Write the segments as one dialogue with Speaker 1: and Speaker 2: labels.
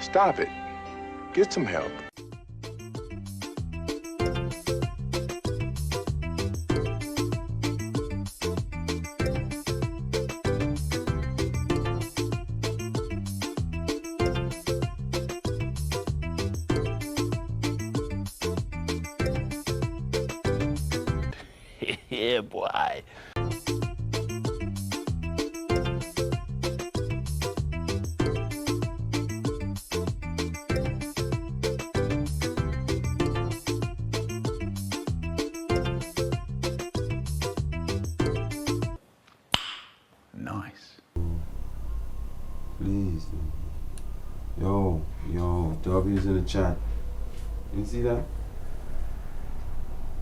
Speaker 1: Stop it. Get some help.
Speaker 2: Yeah, boy.
Speaker 3: Nice. Please. Yo, W's in the chat. You see that?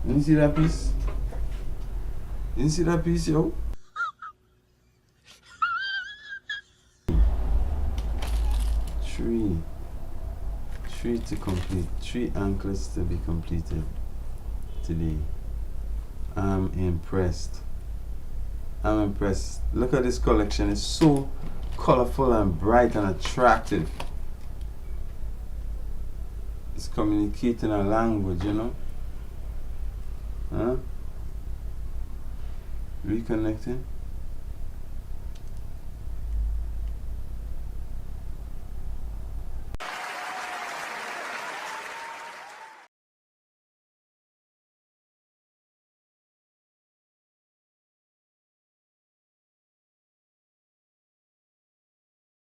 Speaker 3: You see that piece? You see that piece, yo? Three to complete. 3 anklets to be completed today. I'm impressed. Look at this collection. It's so colorful and bright and attractive. It's communicating a language, you know? Huh? Reconnecting.